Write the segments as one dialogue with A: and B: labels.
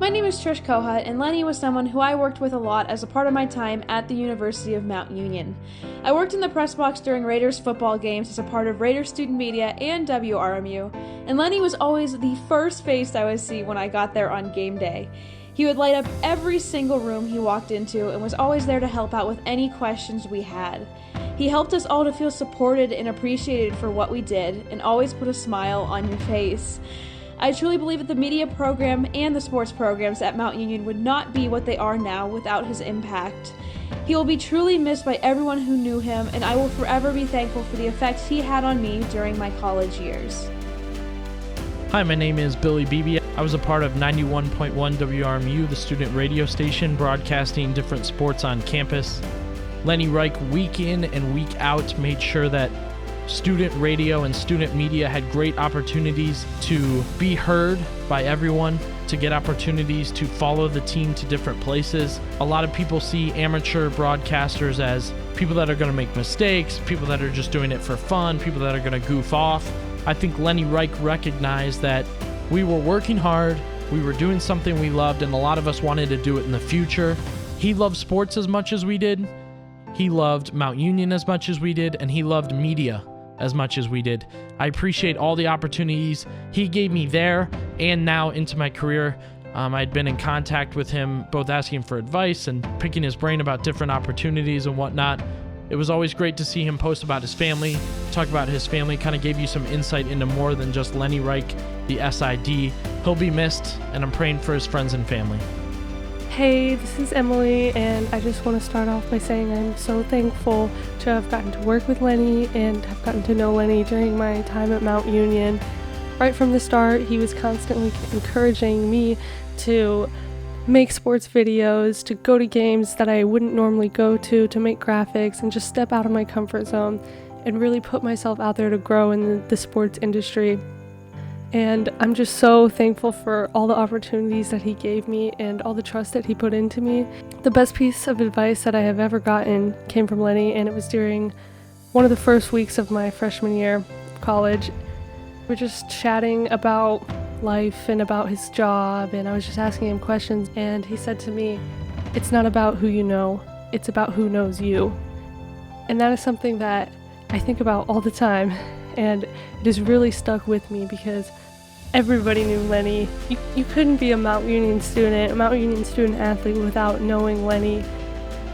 A: My name is Trish Kohut, and Lenny was someone who I worked with a lot as a part of my time at the University of Mount Union. I worked in the press box during Raiders football games as a part of Raiders student media and WRMU, and Lenny was always the first face I would see when I got there on game day. He would light up every single room he walked into and was always there to help out with any questions we had. He helped us all to feel supported and appreciated for what we did, and always put a smile on your face. I truly believe that the media program and the sports programs at Mount Union would not be what they are now without his impact. He will be truly missed by everyone who knew him, and I will forever be thankful for the effect he had on me during my college years.
B: Hi, my name is Billy Beebe. I was a part of 91.1 WRMU, the student radio station broadcasting different sports on campus. Lenny Reich, week in and week out, made sure that student radio and student media had great opportunities to be heard by everyone, to get opportunities to follow the team to different places. A lot of people see amateur broadcasters as people that are going to make mistakes, people that are just doing it for fun, people that are going to goof off. I think Lenny Reich recognized that we were working hard, we were doing something we loved, and a lot of us wanted to do it in the future. He loved sports as much as we did. He loved Mount Union as much as we did, and he loved media as much as we did. I appreciate all the opportunities he gave me there and now into my career. I'd been in contact with him, both asking for advice and picking his brain about different opportunities and whatnot. It was always great to see him post about his family, talk about his family, kind of gave you some insight into more than just Lenny Reich, the SID. He'll be missed, and I'm praying for his friends and family.
C: Hey, this is Emily, and I just want to start off by saying I'm so thankful to have gotten to work with Lenny and have gotten to know Lenny during my time at Mount Union. Right from the start, he was constantly encouraging me to make sports videos, to go to games that I wouldn't normally go to make graphics, and just step out of my comfort zone and really put myself out there to grow in the sports industry. And I'm just so thankful for all the opportunities that he gave me and all the trust that he put into me. The best piece of advice that I have ever gotten came from Lenny, and it was during one of the first weeks of my freshman year of college. We were just chatting about life and about his job, and I was just asking him questions, and he said to me, "It's not about who you know, it's about who knows you." And that is something that I think about all the time, and it has really stuck with me because everybody knew Lenny. You couldn't be a Mount Union student athlete without knowing Lenny,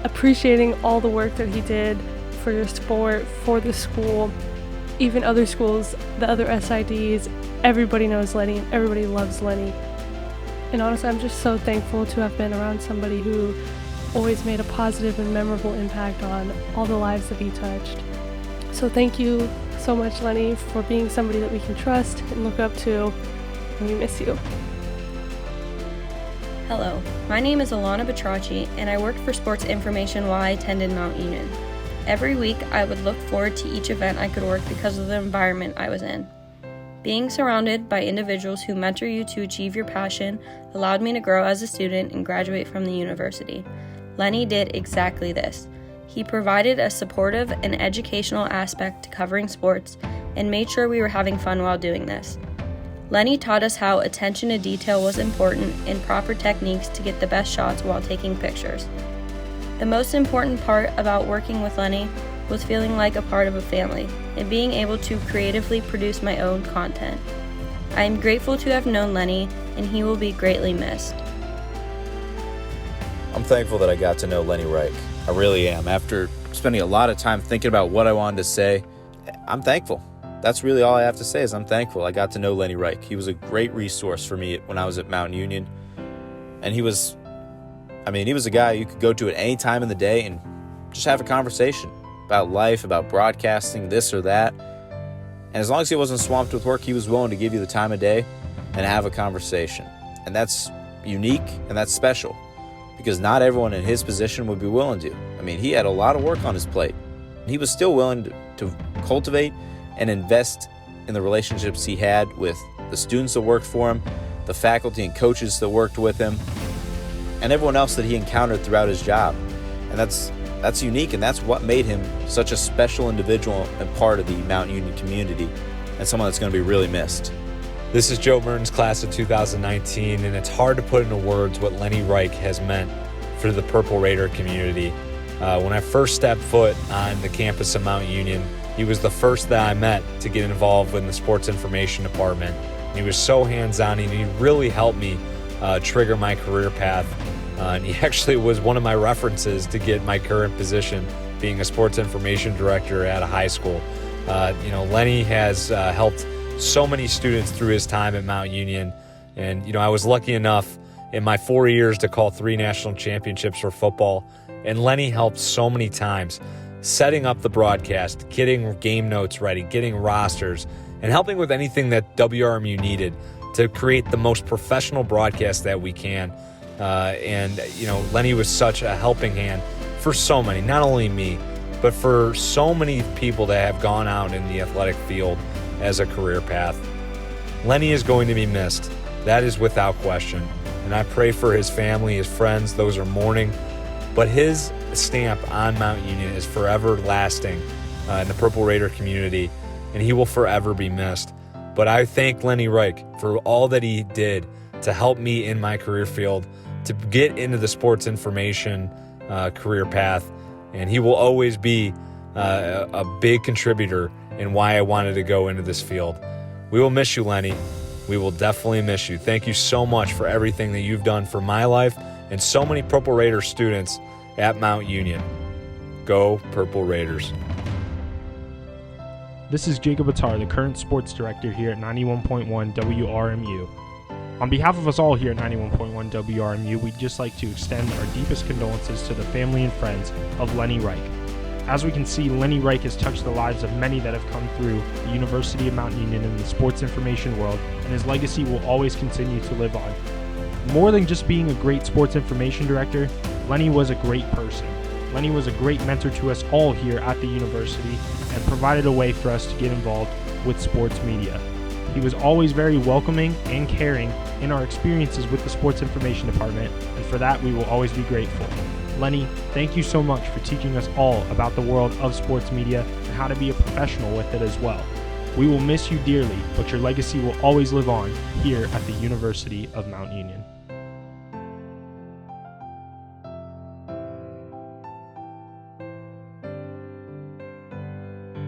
C: appreciating all the work that he did for your sport, for the school, even other schools, the other SIDs. Everybody knows Lenny and everybody loves Lenny. And honestly, I'm just so thankful to have been around somebody who always made a positive and memorable impact on all the lives that he touched. So thank you so much, Lenny, for being somebody that we can trust and look up to, and we miss you.
D: Hello, my name is Alana Batracci, and I worked for sports information while I attended Mount Union. Every week, I would look forward to each event I could work because of the environment I was in. Being surrounded by individuals who mentor you to achieve your passion allowed me to grow as a student and graduate from the university. Lenny did exactly this. He provided a supportive and educational aspect to covering sports and made sure we were having fun while doing this. Lenny taught us how attention to detail was important and proper techniques to get the best shots while taking pictures. The most important part about working with Lenny was feeling like a part of a family and being able to creatively produce my own content. I am grateful to have known Lenny, and he will be greatly missed.
E: I'm thankful that I got to know Lenny Reich. I really am. After spending a lot of time thinking about what I wanted to say, I'm thankful. That's really all I have to say is I'm thankful I got to know Lenny Reich. He was a great resource for me when I was at Mount Union. And he was a guy you could go to at any time in the day and just have a conversation about life, about broadcasting, this or that. And as long as he wasn't swamped with work, he was willing to give you the time of day and have a conversation. And that's unique and that's special because not everyone in his position would be willing to. He had a lot of work on his plate. And he was still willing to cultivate and invest in the relationships he had with the students that worked for him, the faculty and coaches that worked with him, and everyone else that he encountered throughout his job. And that's unique, and that's what made him such a special individual and part of the Mount Union community, and someone that's going to be really missed.
F: This is Joe Merton's class of 2019, and it's hard to put into words what Lenny Reich has meant for the Purple Raider community. When I first stepped foot on the campus of Mount Union, he was the first that I met to get involved in the sports information department. He was so hands-on, and he really helped me trigger my career path. And he actually was one of my references to get my current position, being a sports information director at a high school. Lenny has helped so many students through his time at Mount Union. And, I was lucky enough in my 4 years to call 3 national championships for football. And Lenny helped so many times, setting up the broadcast, getting game notes ready, getting rosters, and helping with anything that WRMU needed to create the most professional broadcast that we can. Lenny was such a helping hand for so many, not only me, but for so many people that have gone out in the athletic field as a career path. Lenny is going to be missed. That is without question. And I pray for his family, his friends, those are mourning. But his stamp on Mount Union is forever lasting in the Purple Raider community, and he will forever be missed. But I thank Lenny Reich for all that he did to help me in my career field, to get into the sports information career path. And he will always be a big contributor in why I wanted to go into this field. We will miss you, Lenny. We will definitely miss you. Thank you so much for everything that you've done for my life and so many Purple Raider students at Mount Union. Go Purple Raiders.
G: This is Jacob Attar, the current sports director here at 91.1 WRMU. On behalf of us all here at 91.1 WRMU, we'd just like to extend our deepest condolences to the family and friends of Lenny Reich. As we can see, Lenny Reich has touched the lives of many that have come through the University of Mount Union in the sports information world, and his legacy will always continue to live on. More than just being a great sports information director, Lenny was a great person. Lenny was a great mentor to us all here at the university and provided a way for us to get involved with sports media. He was always very welcoming and caring in our experiences with the sports information department, and for that we will always be grateful. Lenny, thank you so much for teaching us all about the world of sports media and how to be a professional with it as well. We will miss you dearly, but your legacy will always live on here at the University of Mount Union.